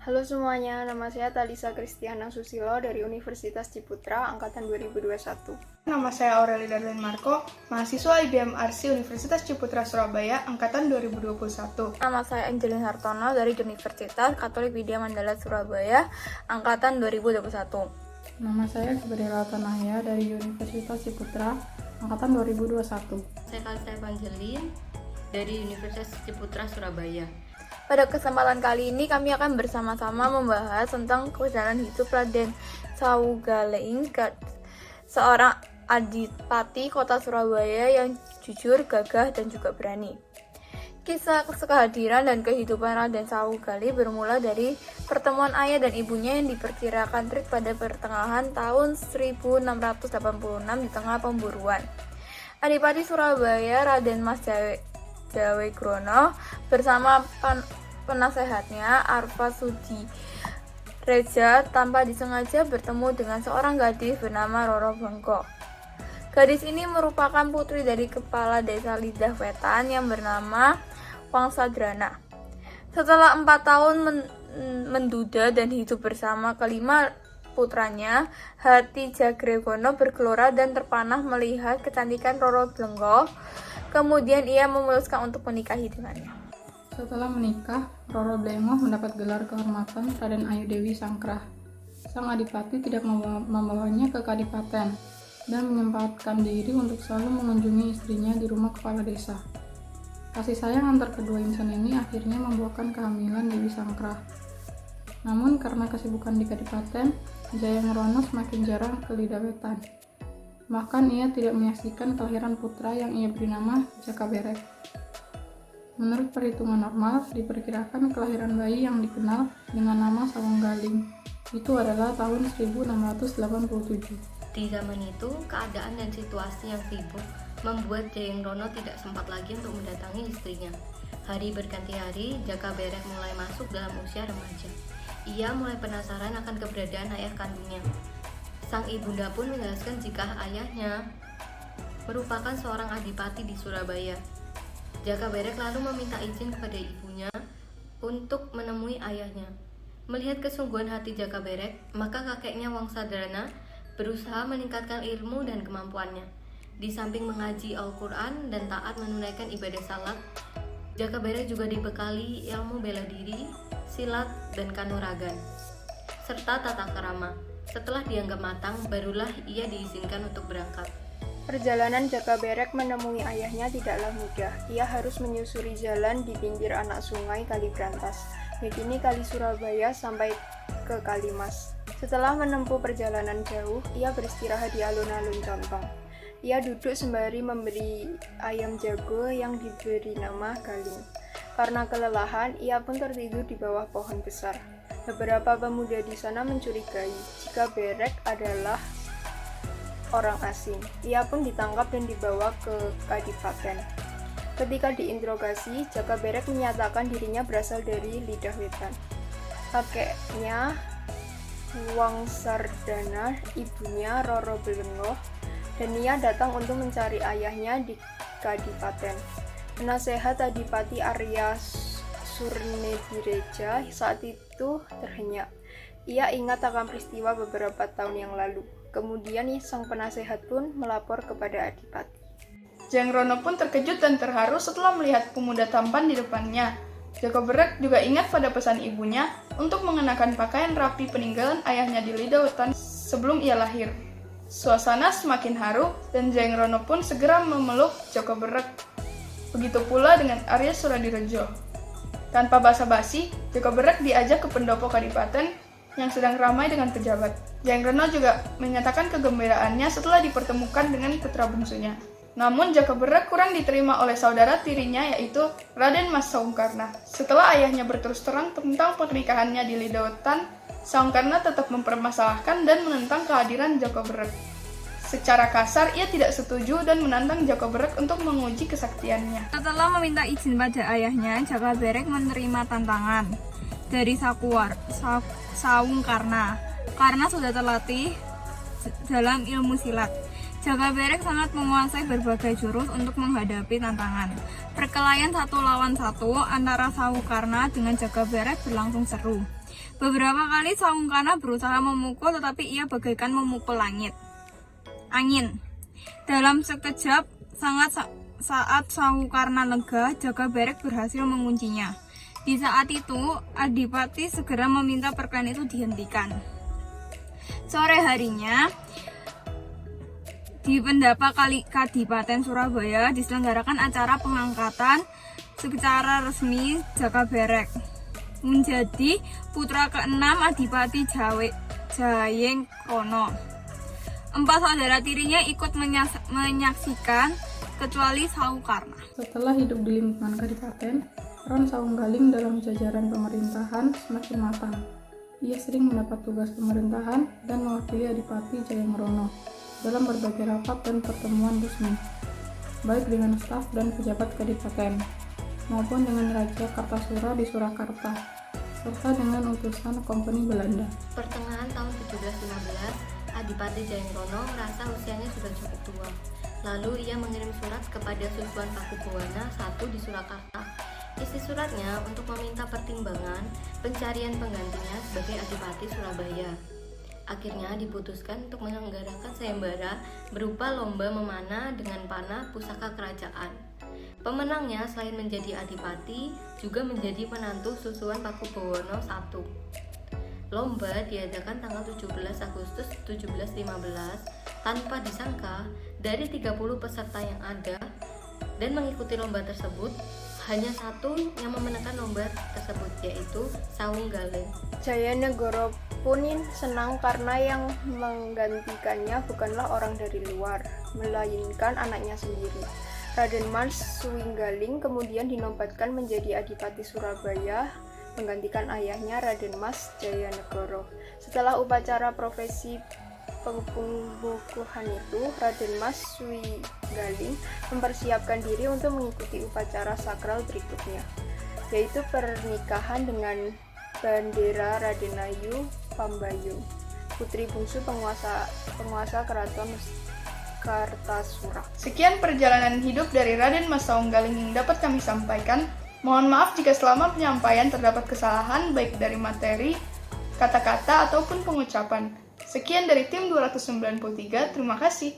Halo semuanya, nama saya Talisa Kristiana Susilo dari Universitas Ciputra, Angkatan 2021. Nama saya Aureli Darwin Marco, mahasiswa IBM Arsi Universitas Ciputra Surabaya, Angkatan 2021. Nama saya Angelin Hartono dari Universitas Katolik Widya Mandala Surabaya, Angkatan 2021. Nama saya Gabriela Tanahya dari Universitas Ciputra, Angkatan 2021. Saya Kalista Evangeline dari Universitas Ciputra Surabaya. Pada kesempatan kali ini kami akan bersama-sama membahas tentang perjalanan hidup Raden Saugaleing, seorang adipati kota Surabaya yang jujur, gagah, dan juga berani. Kisah kehadiran dan kehidupan Raden Saugali bermula dari pertemuan ayah dan ibunya yang diperkirakan terjadi pada pertengahan tahun 1686 di tengah pemburuan. Adipati Surabaya Raden Mas Jawegrono bersama penasehatnya Arfa Sudi Reja tanpa disengaja bertemu dengan seorang gadis bernama Roro Bengko. Gadis ini merupakan putri dari kepala desa Lidah Wetan yang bernama Wangsadrana. Setelah 4 tahun menduda dan hidup bersama kelima putranya, hati Jagregono bergelora dan terpanah melihat kecantikan Roro Bengko. Kemudian ia memutuskan untuk menikahi dengannya. Setelah menikah, Roro Blengo mendapat gelar kehormatan Raden Ayu Dewi Sangkrah. Sang adipati tidak membawanya ke kadipaten dan menyempatkan diri untuk selalu mengunjungi istrinya di rumah kepala desa. Kasih sayang antar kedua insan ini akhirnya membuahkan kehamilan Dewi Sangkrah. Namun karena kesibukan di kadipaten, Jayengrono semakin jarang ke Lidah Wetan. Bahkan ia tidak menyaksikan kelahiran putra yang ia beri nama Jakaberek. Menurut perhitungan normal, diperkirakan kelahiran bayi yang dikenal dengan nama Saunggaling itu adalah tahun 1687. Di zaman itu, keadaan dan situasi yang sibuk membuat Jayenggrono tidak sempat lagi untuk mendatangi istrinya. Hari berganti hari, Jakaberek mulai masuk dalam usia remaja. Ia mulai penasaran akan keberadaan ayah kandungnya. Sang ibunda pun menjelaskan jika ayahnya merupakan seorang adipati di Surabaya. Jakaberek lalu meminta izin kepada ibunya untuk menemui ayahnya. Melihat kesungguhan hati Jakaberek, maka kakeknya Wangsadrana berusaha meningkatkan ilmu dan kemampuannya. Di samping mengaji Al-Quran dan taat menunaikan ibadah salat, Jakaberek juga dibekali ilmu bela diri, silat, dan kanuragan, serta tata krama. Setelah dianggap matang, barulah ia diizinkan untuk berangkat. Perjalanan Jakaberek menemui ayahnya tidaklah mudah. Ia harus menyusuri jalan di pinggir anak sungai Kalibrantas, yakni Kali Surabaya sampai ke Kalimas. Setelah menempuh perjalanan jauh, ia beristirahat di alun-alun Jontong. Ia duduk sembari memberi ayam jago yang diberi nama Galing. Karena kelelahan, ia pun tertidur di bawah pohon besar. Beberapa pemuda di sana mencurigai jika Berek adalah orang asing. Ia pun ditangkap dan dibawa ke kadipaten. Ketika diinterogasi, Jakaberek menyatakan dirinya berasal dari Lidah Wetan. Kakeknya Wangsardana, ibunya Roro Blengo, dan ia datang untuk mencari ayahnya di kadipaten. Penasehat Adipati Arya Surnedireja saat itu terhenyak. Ia ingat akan peristiwa beberapa tahun yang lalu. Kemudian sang penasehat pun melapor kepada Adipati. Jayenggrono pun terkejut dan terharu setelah melihat pemuda tampan di depannya. Jakaberek juga ingat pada pesan ibunya untuk mengenakan pakaian rapi peninggalan ayahnya di Lidah Wetan sebelum ia lahir. Suasana semakin haru dan Jayenggrono pun segera memeluk Jakaberek. Begitu pula dengan Arya Suradirejo. Tanpa basa-basi, Jakaberek diajak ke pendopo kadipaten yang sedang ramai dengan pejabat. Jayenggrono juga menyatakan kegembiraannya setelah dipertemukan dengan putra bungsunya. Namun Jakaberek kurang diterima oleh saudara tirinya yaitu Raden Mas Saungkarna. Setelah ayahnya berterus terang tentang pernikahannya di Lidah Wetan, Saungkarna tetap mempermasalahkan dan menentang kehadiran Jakaberek. Secara kasar, ia tidak setuju dan menantang Jakaberek untuk menguji kesaktiannya. Setelah meminta izin pada ayahnya, Jakaberek menerima tantangan dari Saungkarna karena sudah terlatih dalam ilmu silat. Jakaberek sangat menguasai berbagai jurus untuk menghadapi tantangan. Perkelahian 1 lawan 1 antara Saungkarna dengan Jakaberek berlangsung seru. Beberapa kali Saungkarna berusaha memukul, tetapi ia bagaikan memukul angin. Dalam sekejap, saat Saungkarna lega, Jaka Berek berhasil menguncinya. Di saat itu, Adipati segera meminta perkelahian itu dihentikan. Sore harinya, di Pendapa Kadipaten Surabaya diselenggarakan acara pengangkatan secara resmi Jaka Berek menjadi putra ke-6 Adipati Jayengkrana. 4 saudara tirinya ikut menyaksikan kecuali Saungkarna. Setelah hidup di lingkungan kadipaten, peran Saunggaling dalam jajaran pemerintahan semakin matang. Ia sering mendapat tugas pemerintahan dan mewakili Adipati Jayengkrana dalam berbagai rapat dan pertemuan resmi, baik dengan staf dan pejabat kadipaten, maupun dengan Raja Kartasura di Surakarta, serta dengan utusan Kompeni Belanda. Pertengahan tahun 1715, Adipati Jayengkrana merasa usianya sudah cukup tua. Lalu ia mengirim surat kepada Susuan Pakubuwana I di Surakarta. Isi suratnya untuk meminta pertimbangan pencarian penggantinya sebagai Adipati Surabaya. Akhirnya diputuskan untuk menyelenggarakan sayembara berupa lomba memanah dengan panah pusaka kerajaan. Pemenangnya selain menjadi adipati, juga menjadi menantu Susuan Pakubuwana I. Lomba diadakan tanggal 17 Agustus 1715 tanpa disangka dari 30 peserta yang ada dan mengikuti lomba tersebut, hanya satu yang memenangkan lomba tersebut, yaitu Saunggaling. Jayanegara pun senang karena yang menggantikannya bukanlah orang dari luar, melainkan anaknya sendiri. Raden Mas Suwinggaling kemudian dinobatkan menjadi Adipati Surabaya, menggantikan ayahnya Raden Mas Jayanegara. Setelah upacara profesi pengukuhan itu, Raden Mas Suwinggaling mempersiapkan diri untuk mengikuti upacara sakral berikutnya, yaitu pernikahan dengan Bandera Radenayu Pambayun, putri bungsu penguasa keraton Kartasura. Sekian perjalanan hidup dari Raden Mas Saunggaling yang dapat kami sampaikan. Mohon maaf jika selama penyampaian terdapat kesalahan baik dari materi, kata-kata, ataupun pengucapan. Sekian dari tim 293, terima kasih.